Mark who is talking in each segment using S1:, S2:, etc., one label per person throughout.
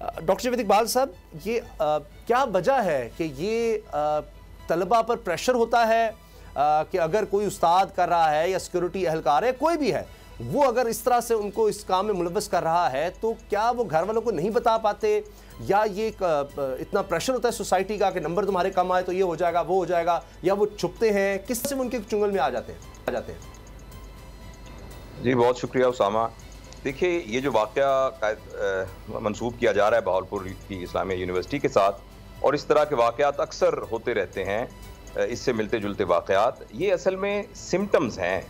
S1: Doctor Javed Iqbal साहब, ये क्या वजह है कि ये तलबा पर प्रेशर होता है कि अगर कोई उस्ताद कर रहा है या सिक्योरिटी एहलकार है, कोई भी है, वो अगर इस तरह से उनको इस काम में मुलव्वस कर रहा है तो क्या वो घर वालों को नहीं बता पाते, या ये इतना प्रेशर होता है सोसाइटी का कि नंबर तुम्हारे कम आए तो ये हो जाएगा वो हो जाएगा, या वो छुपते हैं, किस तरह से उनके चुंगल में आ जाते हैं?
S2: जी बहुत शुक्रिया उसामा। देखिए, ये जो वाक़या मंसूब किया जा रहा है बहावलपुर की इस्लामिया यूनिवर्सिटी के साथ, और इस तरह के वाक़यात अक्सर होते रहते हैं, इससे मिलते जुलते वाक़यात, ये असल में सिम्टम्स हैं,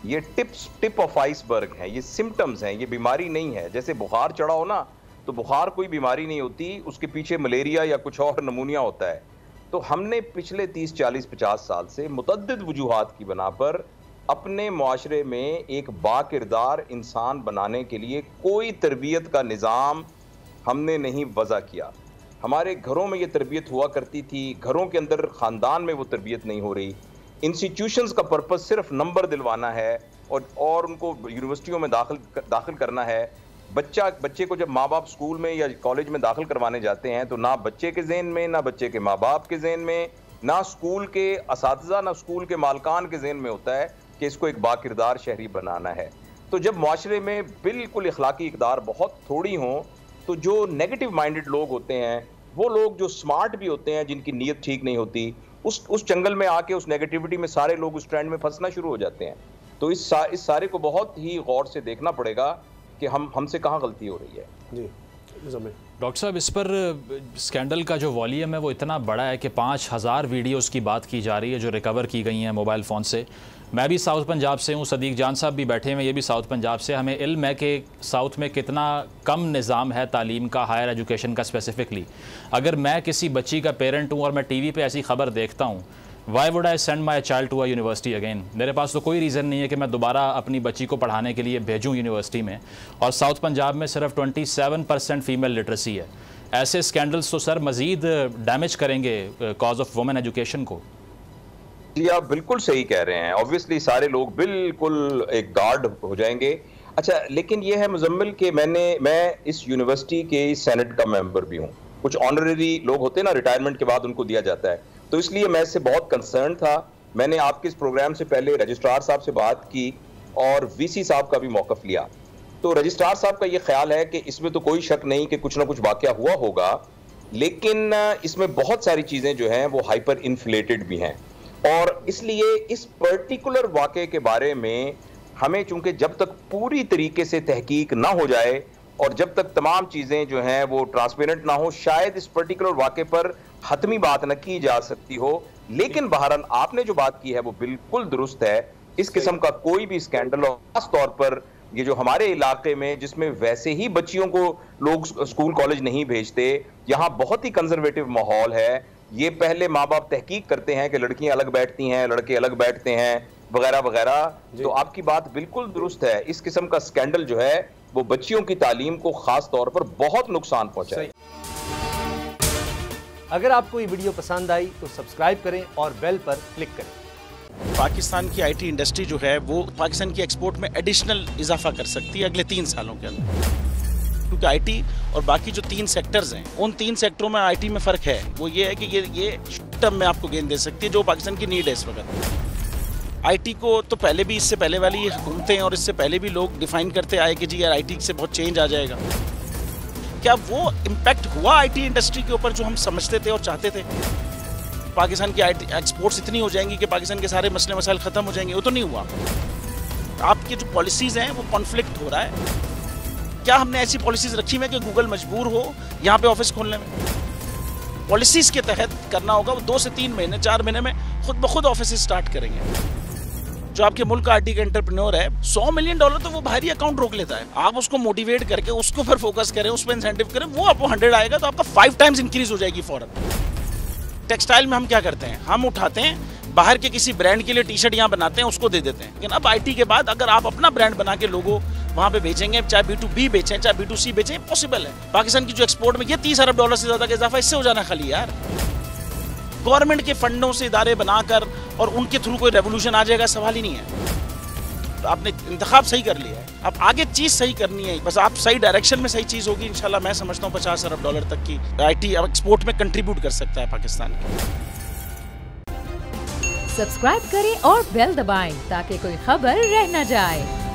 S2: ये टिप ऑफ आइसबर्ग हैं, ये सिम्टम्स हैं, ये बीमारी नहीं है। जैसे बुखार चढ़ा हो ना, तो बुखार कोई बीमारी नहीं होती, उसके पीछे मलेरिया या कुछ और नमूनिया होता है। तो हमने पिछले 30, 40, 50 साल से मुतअद्दिद वजूहात की बना पर अपने मुआशरे में एक बाकिरदार इंसान बनाने के लिए कोई तरबियत का निज़ाम हमने नहीं वज़ा किया। हमारे घरों में ये तरबियत हुआ करती थी, घरों के अंदर ख़ानदान में वो तरबियत नहीं हो रही। इंस्टीट्यूशंस का पर्पस सिर्फ नंबर दिलवाना है और उनको यूनिवर्सिटियों में दाखिल करना है। बच्चे को जब माँ बाप स्कूल में या कॉलेज में दाखिल करवाने जाते हैं तो ना बच्चे के ज़हन में, ना बच्चे के माँ बाप के ज़हन में, ना स्कूल के असातिज़ा, ना स्कूल के मालकान के ज़हन में होता है कि इसको एक बाकिरदार शहरी बनाना है। तो जब माशरे में बिल्कुल इखलाकी इक़दार बहुत थोड़ी हों, तो जो नेगेटिव माइंडेड लोग होते हैं, वो लोग जो स्मार्ट भी होते हैं, जिनकी नीयत ठीक नहीं होती, उस जंगल में आके उस नेगेटिविटी में सारे लोग उस ट्रेंड में फंसना शुरू हो जाते हैं। तो इस सारे को बहुत ही गौर से देखना पड़ेगा कि हमसे कहाँ गलती हो रही है। जी
S3: डॉक्टर साहब, इस पर स्कैंडल का जो वॉल्यूम है वो इतना बड़ा है कि 5000 वीडियोस की बात की जा रही है जो रिकवर की गई हैं मोबाइल फ़ोन से। मैं भी साउथ पंजाब से हूँ, सदीक जान साहब भी बैठे हैं, ये भी साउथ पंजाब से। हमें इल्म है कि साउथ में कितना कम निज़ाम है तालीम का, हायर एजुकेशन का स्पेसिफ़िकली। अगर मैं किसी बच्ची का पेरेंट हूँ और मैं टीवी पे ऐसी खबर देखता हूँ, why would I send my child to a university again? मेरे पास तो कोई रीज़न नहीं है कि मैं दोबारा अपनी बच्ची को पढ़ाने के लिए भेजूँ यूनिवर्सिटी में। और साउथ पंजाब में सिर्फ 27% फ़ीमेल लिटरेसी है। ऐसे स्कैंडल्स तो सर मज़ीद डैमेज करेंगे कॉज ऑफ वुमेन एजुकेशन को।
S2: जी आप बिल्कुल सही कह रहे हैं। ऑब्वियसली सारे लोग बिल्कुल एक गार्ड हो जाएंगे। अच्छा, लेकिन ये है मुजम्मिल कि मैं इस यूनिवर्सिटी के सेनेट का मेंबर भी हूँ। कुछ ऑनररी लोग होते हैं ना, रिटायरमेंट के बाद उनको दिया जाता है, तो इसलिए मैं इससे बहुत कंसर्न था। मैंने आपके इस प्रोग्राम से पहले रजिस्ट्रार साहब से बात की और वीसी साहब का भी मौक़िफ़ लिया। तो रजिस्ट्रार साहब का ये ख्याल है कि इसमें तो कोई शक नहीं कि कुछ ना कुछ वाक़या हुआ होगा, लेकिन इसमें बहुत सारी चीज़ें जो हैं वो हाइपर इन्फ्लेटेड भी हैं। और इसलिए इस पर्टिकुलर वाक़े के बारे में हमें, चूंकि जब तक पूरी तरीके से तहकीक ना हो जाए और जब तक तमाम चीज़ें जो हैं वो ट्रांसपेरेंट ना हो, शायद इस पर्टिकुलर वाक़े पर हतमी बात न की जा सकती हो। लेकिन बहरहाल आपने जो बात की है वो बिल्कुल दुरुस्त है। इस किस्म का कोई भी स्कैंडल, और खास तौर पर ये जो हमारे इलाके में जिसमें वैसे ही बच्चियों को लोग स्कूल कॉलेज नहीं भेजते, यहाँ बहुत ही कंजर्वेटिव माहौल है। ये पहले माँ बाप तहकीक करते हैं कि लड़कियां अलग बैठती हैं, लड़के अलग बैठते हैं, वगैरह वगैरह। तो आपकी बात बिल्कुल दुरुस्त है। इस किस्म का स्कैंडल जो है वो बच्चियों की तालीम को खास तौर पर बहुत नुकसान पहुंचाए।
S1: अगर आपको ये वीडियो पसंद आई तो सब्सक्राइब करें और बेल पर क्लिक करें।
S4: पाकिस्तान की आईटी इंडस्ट्री जो है वो पाकिस्तान की एक्सपोर्ट में एडिशनल इजाफा कर सकती है अगले 3 सालों के अंदर, क्योंकि आईटी और बाकी जो 3 सेक्टर्स हैं, उन 3 सेक्टरों में आईटी में फ़र्क है। वो ये है कि ये शॉर्ट टर्म में आपको गेन दे सकती है, जो पाकिस्तान की नीड है इस वक्त। आईटी को तो पहले भी, इससे पहले वाली हुकूमतें और इससे पहले भी लोग डिफाइन करते आए कि जी यार आईटी से बहुत चेंज आ जाएगा। क्या वो इम्पैक्ट हुआ आईटी इंडस्ट्री के ऊपर जो हम समझते थे और चाहते थे? पाकिस्तान की आईटी एक्सपोर्ट्स इतनी हो जाएंगी कि पाकिस्तान के सारे मसले मसाइल ख़त्म हो जाएंगे? वो तो नहीं हुआ। आपकी जो पॉलिसीज़ हैं वो कॉन्फ्लिक्ट हो रहा है। क्या हमने ऐसी पॉलिसीज़ रखी हुई है कि गूगल मजबूर हो यहाँ पे ऑफिस खोलने में? पॉलिसीज़ के तहत करना होगा। वो 2 से 3 महीने 4 महीने में खुद ब खुद ऑफिस स्टार्ट करेंगे। जो आपके मुल्क का आईटी का एंटरप्रेन्योर है, $100 मिलियन तो वो बाहरी अकाउंट रोक लेता है। आप उसको मोटिवेट करके उसको पर फोकस करें, उस पर इंसेंटिव करें, वो आपको 100 आएगा तो आपका 5 टाइम्स इंक्रीज हो जाएगी फौरन। टेक्सटाइल में हम क्या करते हैं, हम उठाते हैं बाहर के किसी ब्रांड के लिए टी-शर्ट यहाँ बनाते हैं, उसको दे देते हैं। लेकिन अब आईटी के बाद अगर आप अपना ब्रांड बना के लोगो वहाँ पे बेचेंगे, चाहे B2B बेचें चाहे B2C बेचें, पॉसिबल है। पाकिस्तान की जो एक्सपोर्ट में ये $30 अरब से ज़्यादा का इजाफा इससे हो जाना खाली यार। गवर्नमेंट के फंडों से इदारे बनाकर और उनके थ्रू कोई रेवोल्यूशन आ जाएगा, सवाल ही नहीं है। आपने इंतखाब सही कर लिया है, अब आगे चीज़ सही करनी है, बस आप सही डायरेक्शन में सही चीज़ होगी इंशाल्लाह। मैं समझता हूँ $50 अरब तक की IT अब एक्सपोर्ट में कंट्रीब्यूट कर सकता है पाकिस्तान।
S5: सब्सक्राइब करें और बेल दबाएं ताकि कोई खबर रह न जाए।